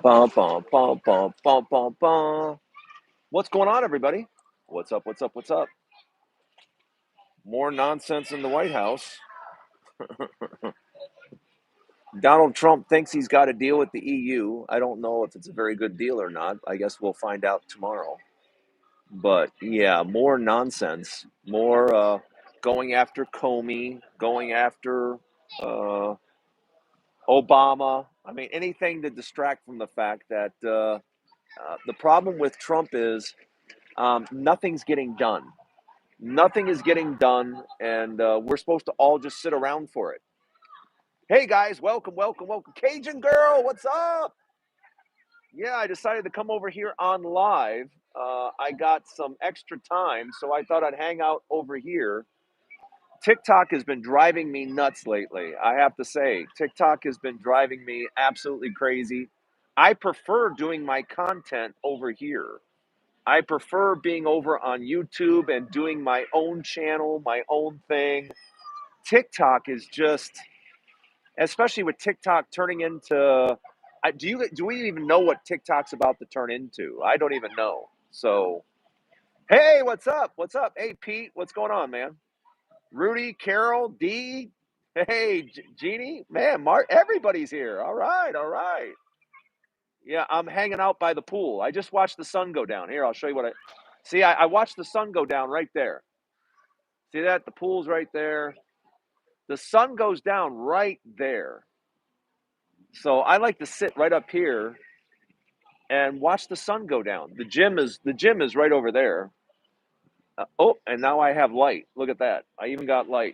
Bum, bum, bum, bum, bum, bum, bum. What's going on, everybody? What's up? What's up? What's up? More nonsense in the White House. Donald Trump thinks he's got a deal with the EU. I don't know if it's a very good deal or not. I guess we'll find out tomorrow. But yeah, more nonsense. More going after Comey, going after uh, Obama. I mean, anything to distract from the fact that the problem with Trump is nothing's getting done. Nothing is getting done, and we're supposed to all just sit around for it. Hey guys, welcome, welcome, welcome. Cajun girl, what's up? Yeah, I decided to come over here on live. I got some extra time, so I thought I'd hang out over here. TikTok has been driving me nuts lately. I have to say, TikTok has been driving me absolutely crazy. I prefer doing my content over here. I prefer being over on YouTube and doing my own channel, my own thing. TikTok is just, especially with TikTok turning into, do we even know what TikTok's about to turn into? I don't even know. So, hey, what's up? What's up? Hey, Pete, what's going on, man? Rudy, Carol, D, hey, Jeannie, man, Mark, everybody's here. All right, all right. Yeah, I'm hanging out by the pool. I just watched the sun go down. Here, I'll show you what I see. I watched the sun go down right there. See that? The pool's right there. The sun goes down right there. So I like to sit right up here and watch the sun go down. The gym is right over there. Oh, and now I have light. Look at that. I even got light.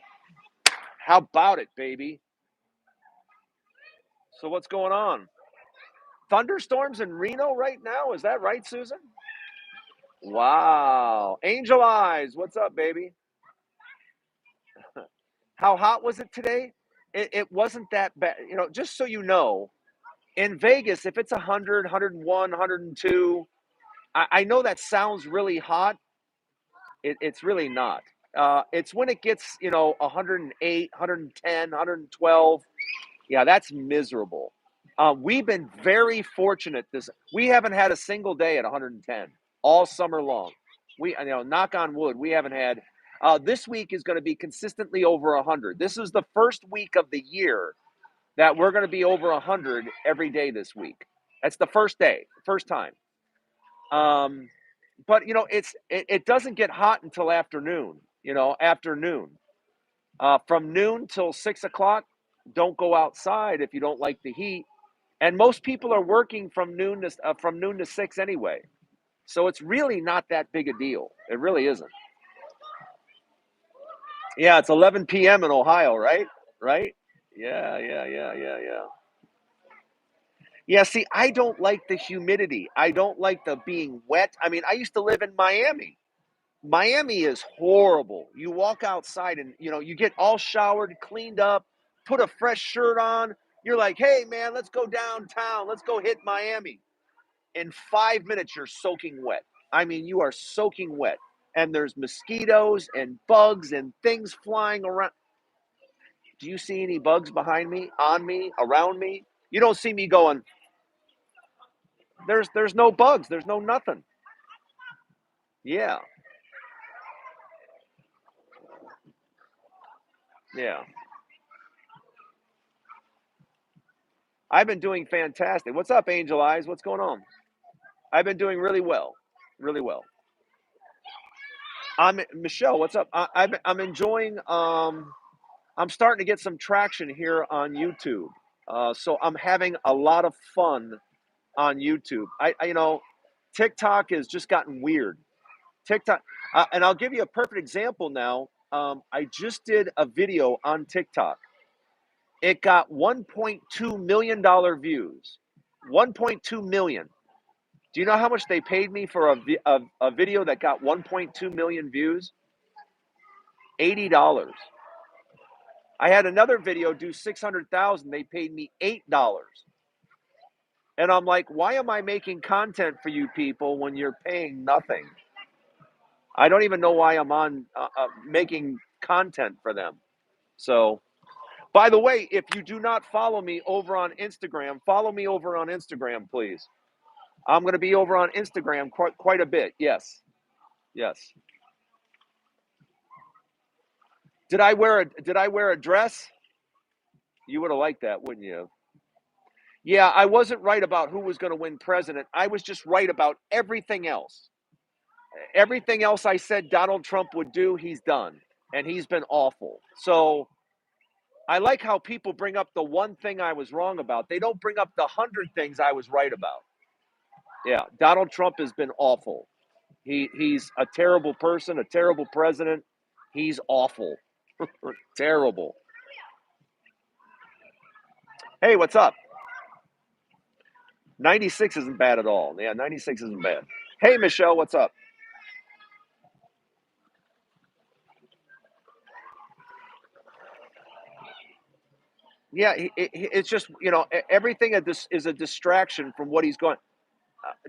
How about it, baby? So what's going on? Thunderstorms in Reno right now? Is that right, Susan? Wow. Angel Eyes, what's up, baby? How hot was it today? It wasn't that bad. Just so you know, in Vegas, if it's 100, 101, 102, I know that sounds really hot. It's really not. It's when it gets, 108, 110, 112. Yeah, that's miserable. We've been very fortunate. We haven't had a single day at 110 all summer long. Knock on wood, we haven't had. This week is going to be consistently over 100. This is the first week of the year that we're going to be over 100 every day this week. That's the first day, first time. But it doesn't get hot until afternoon. Afternoon. From noon till 6 o'clock, don't go outside if you don't like the heat. And most people are working from noon to 6 anyway. So it's really not that big a deal. It really isn't. Yeah, it's 11 p.m. in Ohio, right? Right? Yeah, yeah, yeah, yeah, yeah. Yeah, see, I don't like the humidity. I don't like the being wet. I mean, I used to live in Miami. Miami is horrible. You walk outside and you get all showered, cleaned up, put a fresh shirt on. You're like, "Hey man, let's go downtown. Let's go hit Miami." In 5 minutes you're soaking wet. I mean, you are soaking wet. And there's mosquitoes and bugs and things flying around. Do you see any bugs behind me, on me, around me? You don't see me going, there's no bugs, there's no nothing. Yeah. Yeah. I've been doing fantastic. What's up, Angel Eyes? What's going on? I've been doing really well, really well. I'm Michelle. What's up? I'm enjoying. I'm starting to get some traction here on YouTube. So I'm having a lot of fun on YouTube. TikTok has just gotten weird. TikTok, and I'll give you a perfect example now. I just did a video on TikTok. It got 1.2 million dollar views. 1.2 million. Do you know how much they paid me for a video that got 1.2 million views? $80. I had another video do 600,000. They paid me $8. And I'm like, why am I making content for you people when you're paying nothing? I don't even know why I'm on making content for them. So, By the way, if you do not follow me over on Instagram, follow me over on Instagram, please. I'm going to be over on Instagram quite a bit. Yes. Yes. Did I wear a dress? You would have liked that, wouldn't you? Yeah, I wasn't right about who was going to win president. I was just right about everything else. Everything else I said Donald Trump would do, he's done. And he's been awful. So I like how people bring up the one thing I was wrong about. They don't bring up the 100 things I was right about. Yeah, Donald Trump has been awful. He's a terrible person, a terrible president. He's awful. Terrible. Hey, what's up? 96 isn't bad at all. Yeah, 96 isn't bad. Hey, Michelle, what's up? Yeah, it's just, everything is a distraction from what he's going.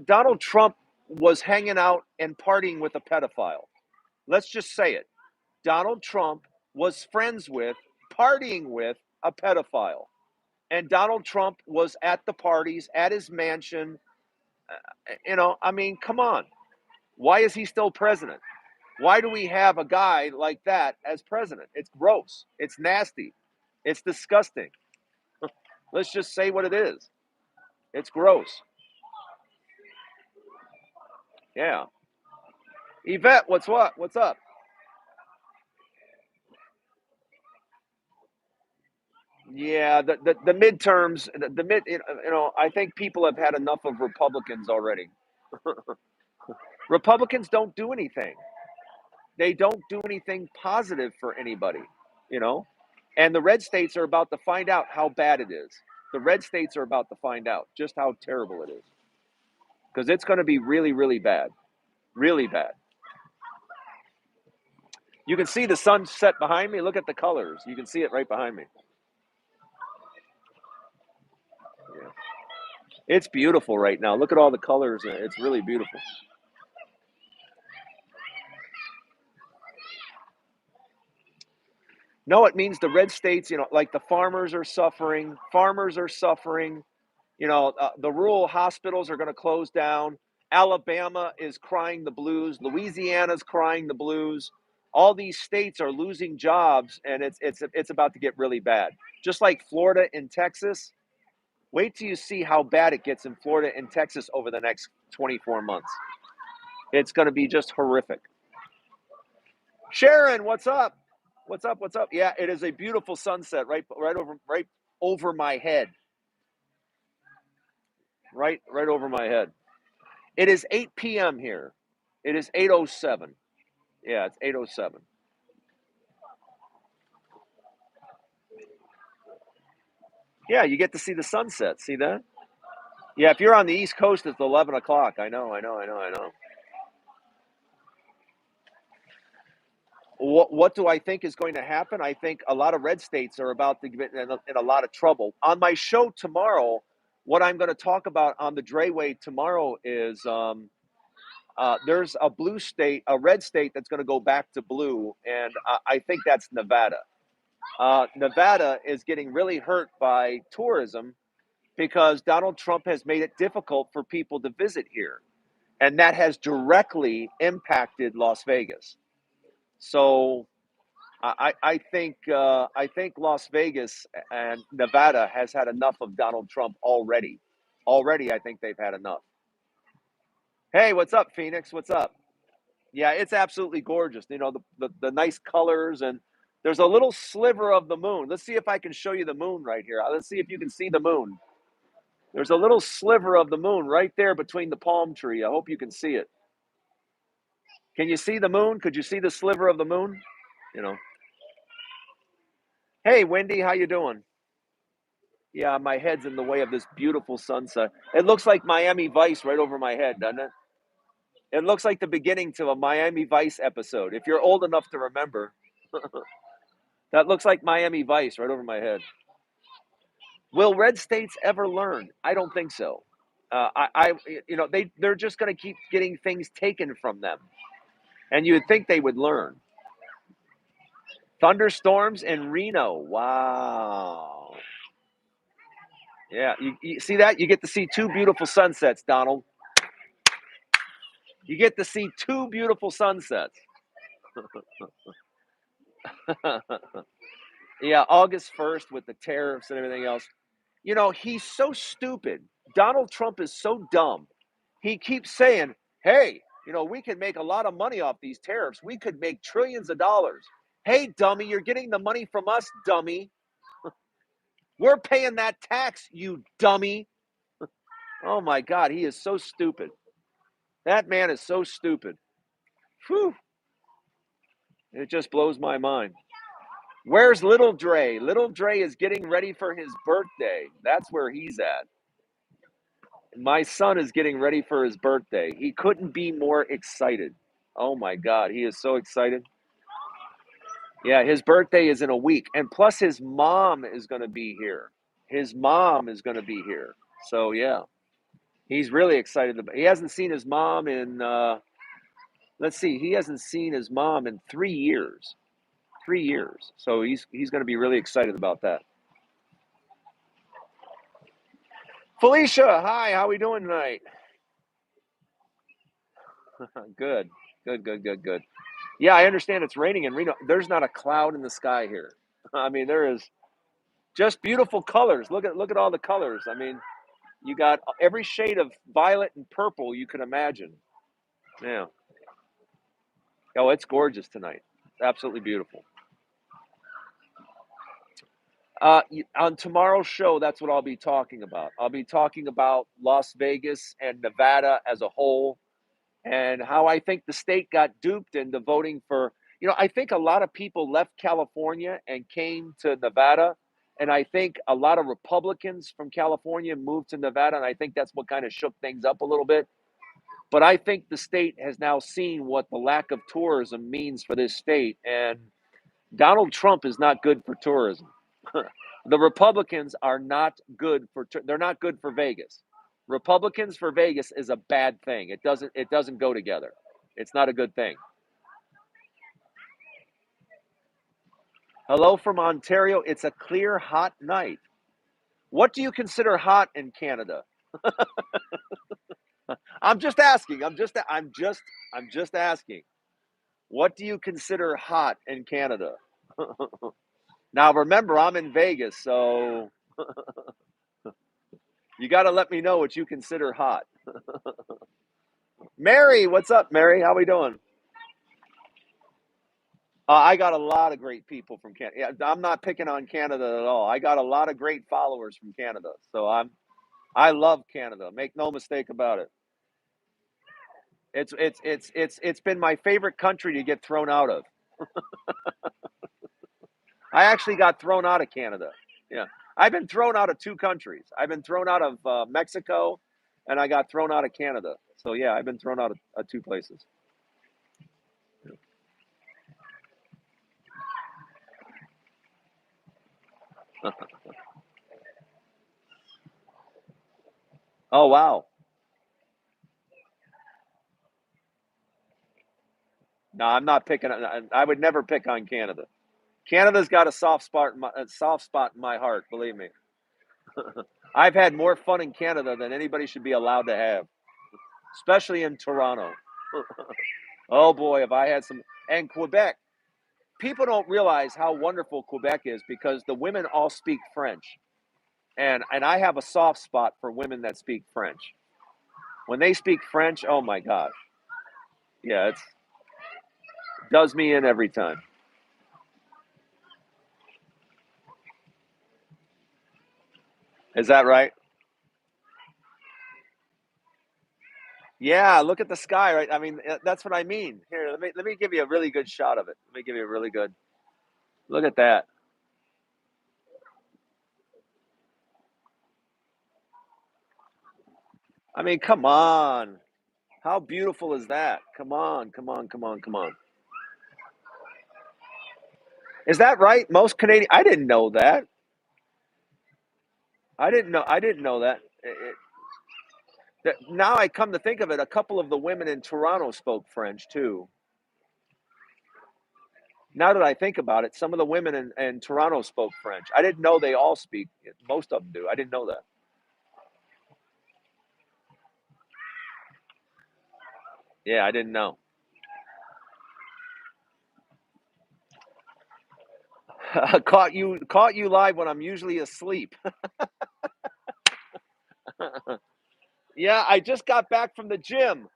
Donald Trump was hanging out and partying with a pedophile. Let's just say it. Donald Trump was friends with, partying with a pedophile. And Donald Trump was at the parties, at his mansion. I mean, come on. Why is he still president? Why do we have a guy like that as president? It's gross. It's nasty. It's disgusting. Let's just say what it is. It's gross. Yeah. Yvette, what's what? What's up? Yeah, the midterms, the mid, I think people have had enough of Republicans already. Republicans don't do anything. They don't do anything positive for anybody, you know? And the red states are about to find out how bad it is. The red states are about to find out just how terrible it is. Because it's going to be really, really bad. Really bad. You can see the sunset behind me. Look at the colors. You can see it right behind me. Yeah. It's beautiful right now. Look at all the colors. It's really beautiful. No, it means the red states, like the farmers are suffering. Farmers are suffering. The rural hospitals are going to close down. Alabama is crying the blues. Louisiana's crying the blues. All these states are losing jobs, and it's about to get really bad. Just like Florida and Texas. Wait till you see how bad it gets in Florida and Texas over the next 24 months. It's going to be just horrific. Sharon, what's up? What's up? What's up? Yeah, it is a beautiful sunset right over my head. Right over my head. It is 8 p.m. here. It is 8:07. Yeah, it's 8:07. Yeah, you get to see the sunset. See that? Yeah, if you're on the East Coast, it's 11 o'clock. I know. I know. What do I think is going to happen? I think a lot of red states are about to get in a lot of trouble. On my show tomorrow, what I'm going to talk about on the Drayway tomorrow is there's a blue state, a red state that's going to go back to blue, and I think that's Nevada. Nevada is getting really hurt by tourism because Donald Trump has made it difficult for people to visit here, and that has directly impacted Las Vegas. So I think Las Vegas and Nevada has had enough of Donald Trump already. Already, I think they've had enough. Hey, what's up, Phoenix? What's up? Yeah, it's absolutely gorgeous. The nice colors, and there's a little sliver of the moon. Let's see if I can show you the moon right here. Let's see if you can see the moon. There's a little sliver of the moon right there between the palm tree. I hope you can see it. Can you see the moon? Could you see the sliver of the moon? You know. Hey, Wendy, how you doing? Yeah, my head's in the way of this beautiful sunset. It looks like Miami Vice right over my head, doesn't it? It looks like the beginning to a Miami Vice episode. If you're old enough to remember, that looks like Miami Vice right over my head. Will red states ever learn? I don't think so. They're just going to keep getting things taken from them, and you would think they would learn. Thunderstorms in Reno. Wow. Yeah, you see that? You get to see two beautiful sunsets, Donald. You get to see two beautiful sunsets. Yeah, August 1st with the tariffs and everything else. You know, he's so stupid. Donald Trump is so dumb. He keeps saying, hey, you know, we can make a lot of money off these tariffs. We could make trillions of dollars. Hey, dummy, you're getting the money from us, dummy. We're paying that tax, you dummy. Oh my God, he is so stupid. That man is so stupid. Whew. It just blows my mind. Where's little Dre? Little Dre is getting ready for his birthday. That's where he's at. My son is getting ready for his birthday. He couldn't be more excited. Oh my God, he is so excited. Yeah, his birthday is in a week. And plus, his mom is going to be here. His mom is going to be here. So, yeah, he's really excited. He hasn't seen his mom in, let's see, he hasn't seen his mom in 3 years. 3 years. So he's going to be really excited about that. Felicia, hi, how we doing tonight? Good, good. Yeah, I understand it's raining in Reno. There's not a cloud in the sky here. I mean, there is just beautiful colors. Look at all the colors. I mean, you got every shade of violet and purple you can imagine. Yeah. Oh, it's gorgeous tonight. It's absolutely beautiful. On tomorrow's show, that's what I'll be talking about. I'll be talking about Las Vegas and Nevada as a whole, and how I think the state got duped into voting for, I think a lot of people left California and came to Nevada. And I think a lot of Republicans from California moved to Nevada. And I think that's what kind of shook things up a little bit. But I think the state has now seen what the lack of tourism means for this state. And Donald Trump is not good for tourism. The Republicans are not good they're not good for Vegas. Republicans for Vegas is a bad thing. It doesn't go together. It's not a good thing. Hello from Ontario. It's a clear, hot night. What do you consider hot in Canada? I'm just asking. I'm just asking. What do you consider hot in Canada? Now remember, I'm in Vegas, so you got to let me know what you consider hot. Mary, what's up, Mary? How we doing? I got a lot of great people from Canada. Yeah, I'm not picking on Canada at all. I got a lot of great followers from Canada, so I love Canada. Make no mistake about it. It's been my favorite country to get thrown out of. I actually got thrown out of Canada. Yeah, I've been thrown out of two countries. I've been thrown out of Mexico, and I got thrown out of Canada. So yeah, I've been thrown out of two places. Oh wow. No, I'm not picking. I would never pick on Canada. Canada's got a soft spot in my heart. Believe me. I've had more fun in Canada than anybody should be allowed to have, especially in Toronto. Oh boy, have I had some. And Quebec. People don't realize how wonderful Quebec is because the women all speak French, and I have a soft spot for women that speak French. When they speak French, oh my gosh, yeah, it does me in every time. Is that right? Yeah, look at the sky, right? I mean, that's what I mean. Here, let me give you a really good shot of it. Let me give you a really good look at that. I mean, come on. How beautiful is that? Come on, come on, come on, come on. Is that right? Most Canadian I didn't know that. I didn't know that. Now I come to think of it, a couple of the women in Toronto spoke French too. Now that I think about it, some of the women in Toronto spoke French. I didn't know they all speak. Most of them do. I didn't know that. Yeah, I didn't know. Caught you live when I'm usually asleep. Yeah, I just got back from the gym.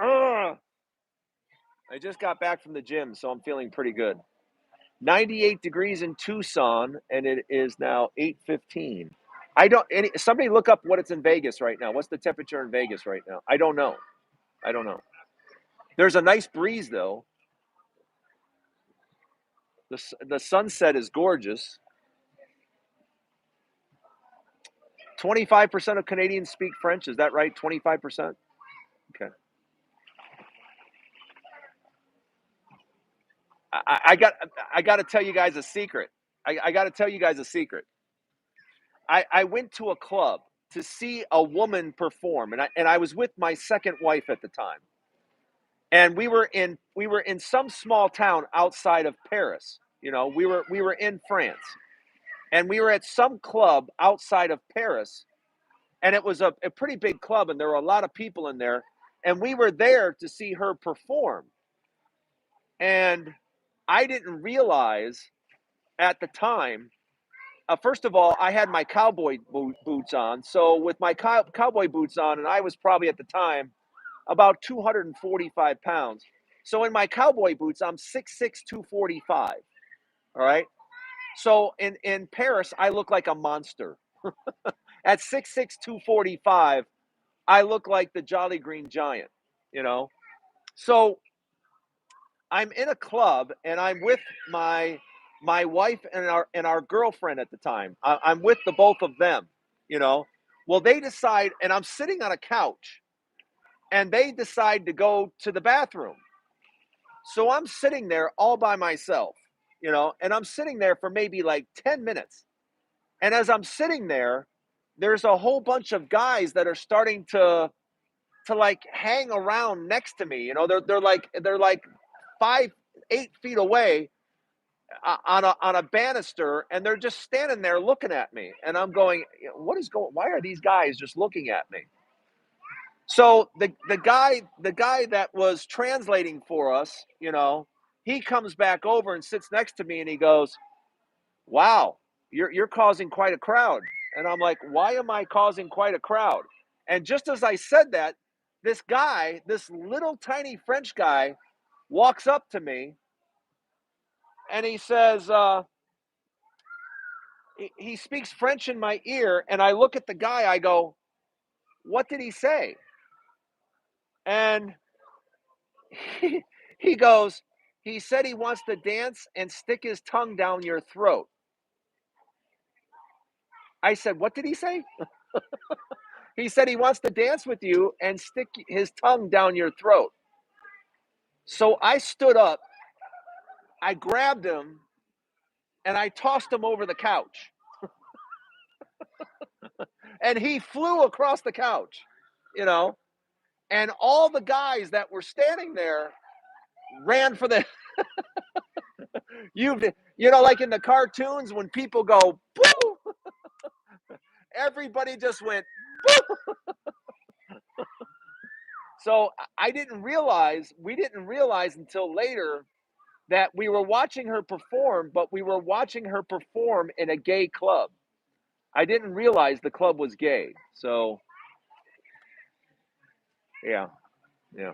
Ugh. I just got back from the gym, so I'm feeling pretty good. 98 degrees in Tucson, and it is now 8:15. I don't. Somebody look up what it's in Vegas right now. What's the temperature in Vegas right now? I don't know. I don't know. There's a nice breeze though. The sunset is gorgeous. 25% of Canadians speak French. Is that right? 25%. Okay. I, I got. I got to tell you guys a secret. I got to tell you guys a secret. I went to a club to see a woman perform, and I was with my second wife at the time, and we were in some small town outside of Paris. We were in France, and we were at some club outside of Paris, and it was a pretty big club, and there were a lot of people in there, and we were there to see her perform, and I didn't realize at the time. First of all, I had my cowboy boots on. So with my cowboy boots on, and I was probably at the time about 245 pounds. So in my cowboy boots, I'm 6'6", 245. All right. So in Paris, I look like a monster. At 6'6", 245, I look like the Jolly Green Giant. You know. So I'm in a club and I'm with my wife and our girlfriend at the time. I'm with the both of them, you know. Well, they decide, and I'm sitting on a couch, and they decide to go to the bathroom. So I'm sitting there all by myself, and I'm sitting there for maybe like 10 minutes. And as I'm sitting there, there's a whole bunch of guys that are starting to like hang around next to me. They're like 5, 8 feet away on a banister, and they're just standing there looking at me, and I'm going, what is going? Why are these guys just looking at me? So the guy that was translating for us, he comes back over and sits next to me, and he goes, "Wow, you're causing quite a crowd." And I'm like, "Why am I causing quite a crowd?" And just as I said that, this guy, this little tiny French guy, walks up to me, and he says, he speaks French in my ear, and I look at the guy. I go, "What did he say?" And he, he goes, "He said he wants to dance and stick his tongue down your throat." I said, "What did he say?" He said he wants to dance with you and stick his tongue down your throat. So I stood up, I grabbed him, and I tossed him over the couch. And he flew across the couch, you know. And all the guys that were standing there ran for the you like in the cartoons when people go boo, everybody just went boo. So I didn't realize, we didn't realize until later that we were watching her perform, but we were watching her perform in a gay club. I didn't realize the club was gay. So yeah, yeah.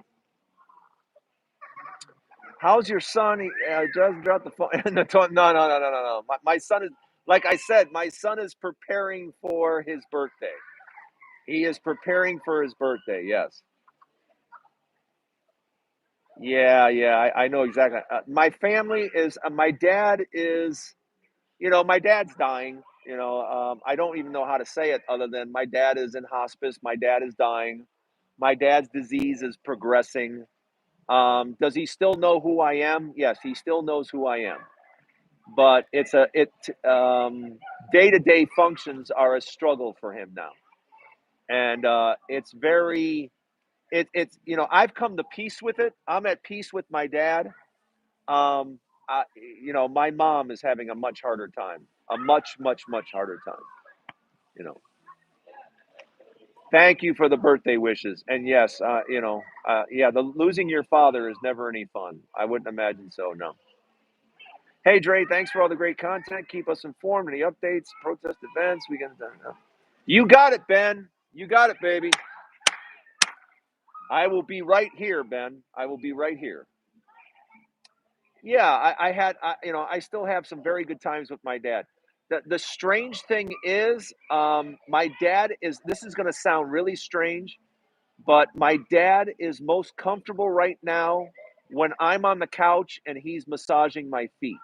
How's your son? He doesn't drop the phone. No, no, no, no, no, no. My son is, like I said, my son is preparing for his birthday. He is preparing for his birthday. Yes. Yeah, yeah. I know exactly. My family is. My dad is. My dad's dying. I don't even know how to say it other than my dad is in hospice. My dad is dying. My dad's disease is progressing. Does he still know who I am? Yes, he still knows who I am. But day to day functions are a struggle for him now, and it's very it's I've come to peace with it. I'm at peace with my dad. my mom is having a much harder time, a much, much, much harder time. You know. Thank you for the birthday wishes. And yes, yeah, the losing your father is never any fun. I wouldn't imagine so. No. Hey, Dre, thanks for all the great content. Keep us informed. Any updates, protest events? We can. You got it, Ben. You got it, baby. I will be right here, Ben. I will be right here. Yeah, I still have some very good times with my dad. The strange thing is, my dad is. This is going to sound really strange, but my dad is most comfortable right now when I'm on the couch and he's massaging my feet.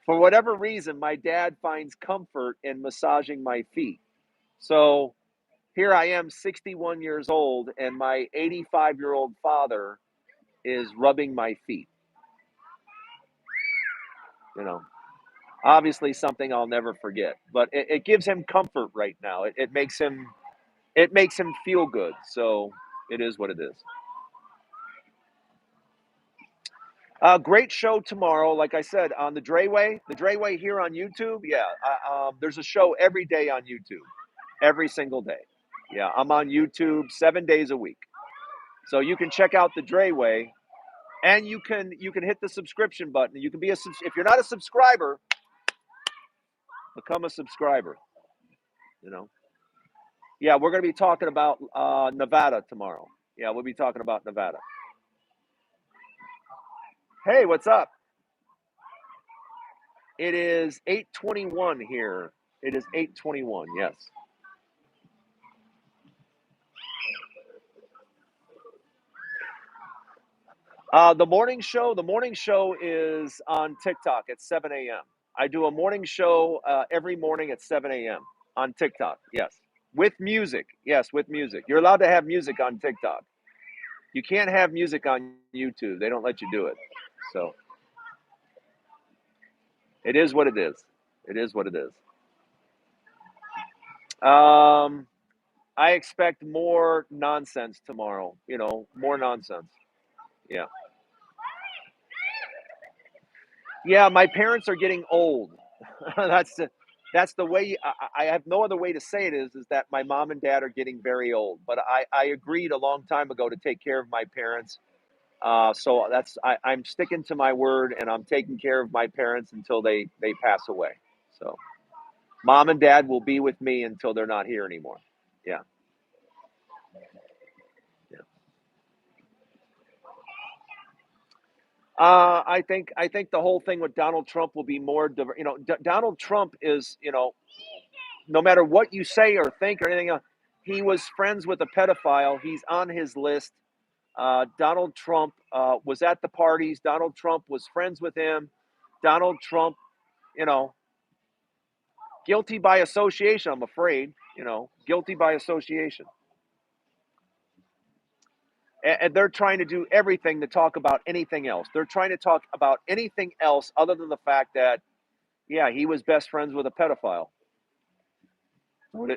For whatever reason, my dad finds comfort in massaging my feet. So here I am, 61 years old, and my 85-year-old father is rubbing my feet. You know, obviously something I'll never forget, but it gives him comfort right now. It makes him feel good. So it is what it is. Great show tomorrow. Like I said, on the Drayway here on YouTube. Yeah, there's a show every day on YouTube, every single day. Yeah, I'm on YouTube 7 days a week, so you can check out the Drayway, and you can hit the subscription button. You can be if you're not a subscriber, become a subscriber. You know. Yeah, we're going to be talking about Nevada tomorrow. Yeah, we'll be talking about Nevada. Hey, what's up? It is 8:21 here. It is 8:21. Yes. The morning show is on TikTok at 7 a.m. I do a morning show every morning at 7 a.m. on TikTok. Yes, with music. Yes, with music. You're allowed to have music on TikTok. You can't have music on YouTube. They don't let you do it. So it is what it is. It is what it is. Um, I expect more nonsense tomorrow. More nonsense. Yeah. Yeah, my parents are getting old. That's the way I have no other way to say it is that my mom and dad are getting very old. But I agreed a long time ago to take care of my parents. So I'm sticking to my word, and I'm taking care of my parents until they pass away. So mom and dad will be with me until they're not here anymore. Yeah. Yeah. I think the whole thing with Donald Trump will be more. Donald Trump is, no matter what you say or think or anything else, he was friends with a pedophile. He's on his list. Donald Trump was at the parties. Donald Trump was friends with him. Donald Trump, you know, guilty by association, I'm afraid, guilty by association. And they're trying to do everything to talk about anything else. They're trying to talk about anything else other than the fact that, yeah, he was best friends with a pedophile.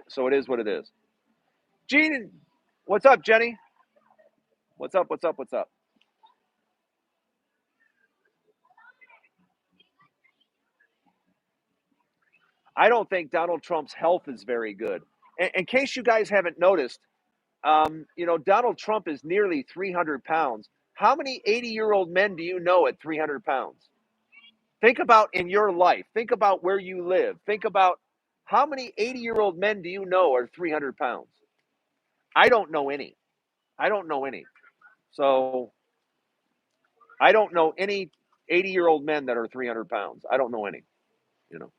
So it is what it is. Gene, what's up, Jenny? What's up? What's up? What's up? I don't think Donald Trump's health is very good. In case you guys haven't noticed, Donald Trump is nearly 300 pounds. How many 80-year-old men do you know at 300 pounds? Think about in your life. Think about where you live. Think about how many 80-year-old men do you know are 300 pounds? I don't know any. I don't know any. So I don't know any 80-year-old men that are 300 pounds. I don't know any. You know.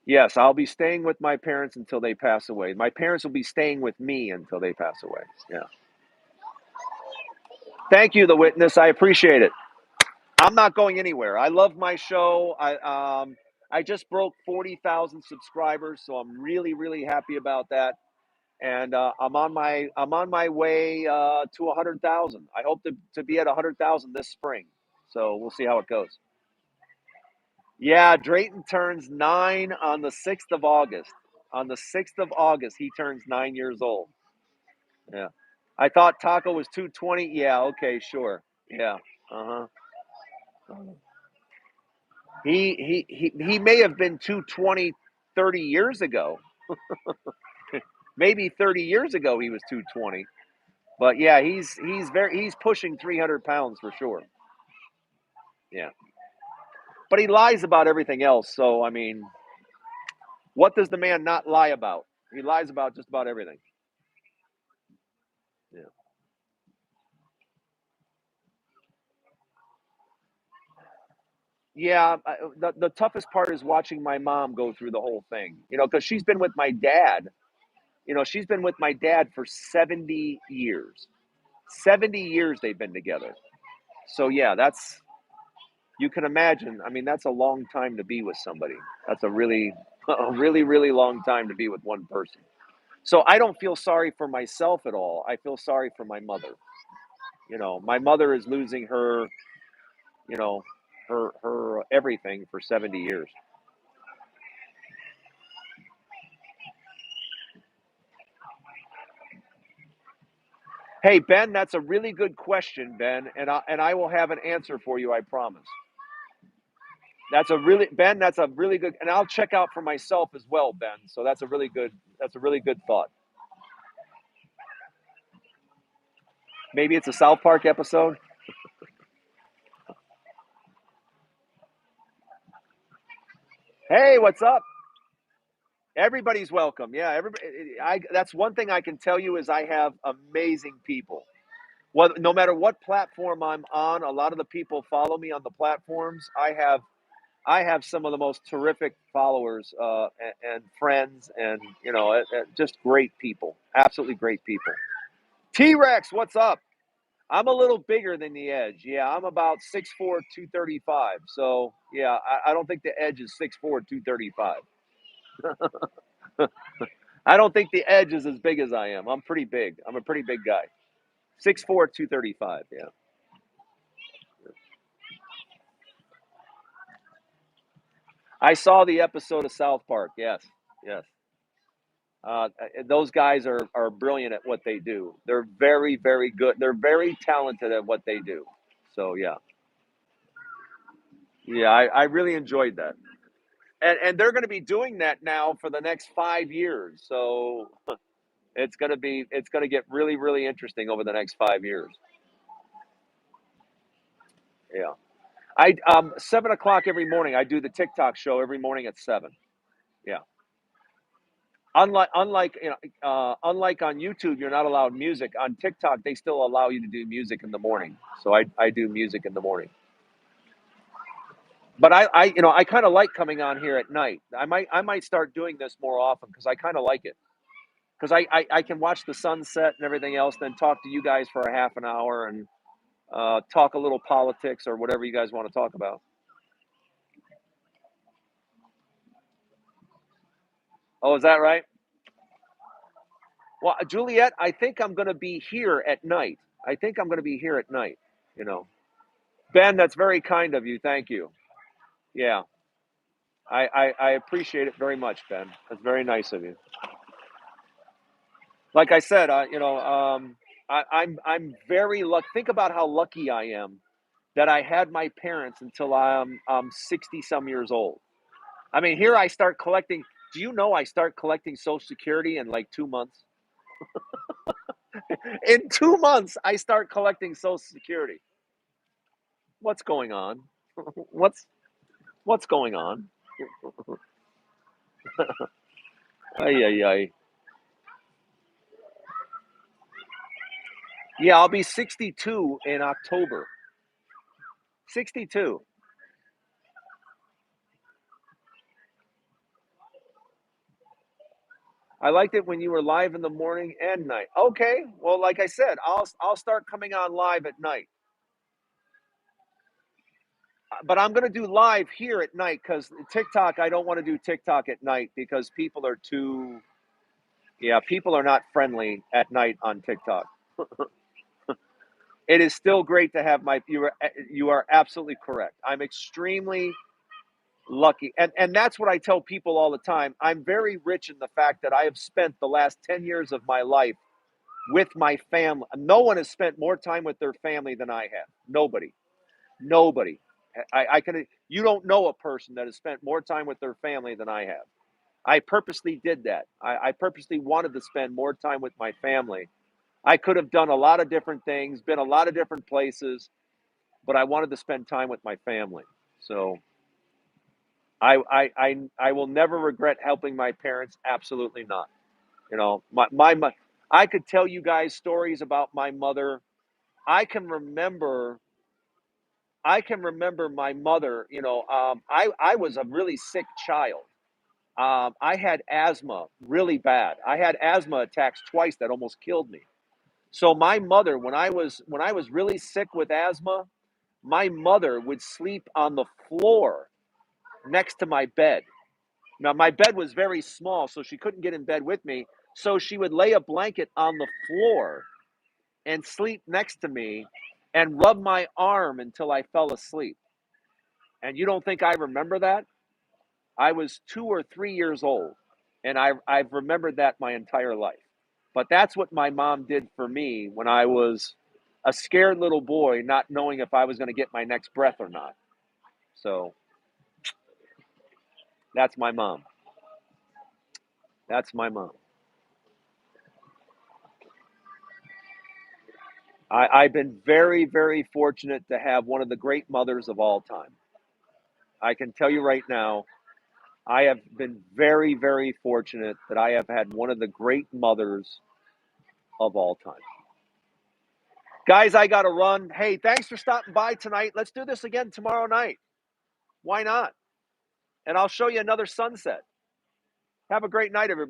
Yes, I'll be staying with my parents until they pass away. My parents will be staying with me until they pass away. Yeah. Thank you, the witness. I appreciate it. I'm not going anywhere. I love my show. I just broke 40,000 subscribers, so I'm really really happy about that. And I'm on my way to 100,000. I hope to be at 100,000 this spring. So we'll see how it goes. Yeah, Drayton turns 9 on the 6th of August. On the 6th of August, he turns 9 years old. Yeah. I thought Taco was 220. Yeah, okay, sure. Yeah. Uh-huh. He may have been 220 30 years ago. Maybe 30 years ago he was 220. But yeah, he's pushing 300 pounds for sure. Yeah. But he lies about everything else. So I mean, what does the man not lie about? He lies about just about everything. Yeah. Yeah, the toughest part is watching my mom go through the whole thing. Because she's been with my dad. She's been with my dad for 70 years. 70 years they've been together. So yeah, you can imagine. I mean, that's a long time to be with somebody. That's a really, a really, really long time to be with one person. So I don't feel sorry for myself at all. I feel sorry for my mother. My mother is losing you know, her everything for 70 years. Hey Ben, that's a really good question, Ben, and I will have an answer for you. I promise. That's a really good, and I'll check out for myself as well, Ben. So that's a really good thought. Maybe it's a South Park episode. Hey, what's up? Everybody's welcome. Yeah, everybody. That's one thing I can tell you is I have amazing people. Well, no matter what platform I'm on, a lot of the people follow me on the platforms. I have some of the most terrific followers and friends, and just great people. Absolutely great people. T Rex, what's up? I'm a little bigger than the Edge. Yeah, I'm about 6'4", 235. So yeah, I don't think the Edge is 6'4", 235. I don't think the Edge is as big as I am. I'm pretty big. I'm a pretty big guy. 6'4", 235. Yeah. I saw the episode of South Park. Yes. Yes. Those guys are brilliant at what they do. They're very, very good. They're very talented at what they do. So yeah. Yeah, I really enjoyed that. And they're going to be doing that now for the next 5 years. So it's going to get really, really interesting over the next 5 years. Yeah. 7 o'clock every morning. I do the TikTok show every morning at 7. Yeah. Unlike on YouTube, you're not allowed music. On TikTok, they still allow you to do music in the morning. So I do music in the morning. But I kind of like coming on here at night. I might start doing this more often because I kind of like it. Because I can watch the sunset and everything else, then talk to you guys for a half an hour and talk a little politics or whatever you guys want to talk about. Oh, is that right? Well, Juliet, I think I'm going to be here at night. I think I'm going to be here at night. You know, Ben, that's very kind of you. Thank you. Yeah, I appreciate it very much, Ben. That's very nice of you. Like I said, I'm very lucky. Think about how lucky I am that I had my parents until I'm 60 some years old. I mean, here I start collecting. Do you know I start collecting Social Security in like 2 months? In 2 months, I start collecting Social Security. What's going on? What's what's going on? Ay, ay, ay. Yeah, I'll be 62 in October. 62. I liked it when you were live in the morning and night. Okay, well, like I said, I'll start coming on live at night. But I'm gonna do live here at night because TikTok. I don't want to do TikTok at night because people are too. Yeah, people are not friendly at night on TikTok. It is still great to have my. You are absolutely correct. I'm extremely lucky, and that's what I tell people all the time. I'm very rich in the fact that I have spent the last 10 years of my life with my family. No one has spent more time with their family than I have. Nobody. Nobody. I can. You don't know a person that has spent more time with their family than I have. I purposely did that. I purposely wanted to spend more time with my family. I could have done a lot of different things, been a lot of different places, but I wanted to spend time with my family. So I will never regret helping my parents. Absolutely not. You know, my I could tell you guys stories about my mother. I can remember I can remember my mother. I was a really sick child. I had asthma really bad. I had asthma attacks twice that almost killed me. So my mother, when I was really sick with asthma, my mother would sleep on the floor next to my bed. Now my bed was very small, so she couldn't get in bed with me. So she would lay a blanket on the floor and sleep next to me and rub my arm until I fell asleep. And you don't think I remember that? I was 2 or 3 years old, and I've remembered that my entire life. But that's what my mom did for me when I was a scared little boy, not knowing if I was going to get my next breath or not. So that's my mom. That's my mom. I've been very, very fortunate to have one of the great mothers of all time. I can tell you right now, I have been very, very fortunate that I have had one of the great mothers of all time. Guys, I got to run. Hey, thanks for stopping by tonight. Let's do this again tomorrow night. Why not? And I'll show you another sunset. Have a great night, everybody.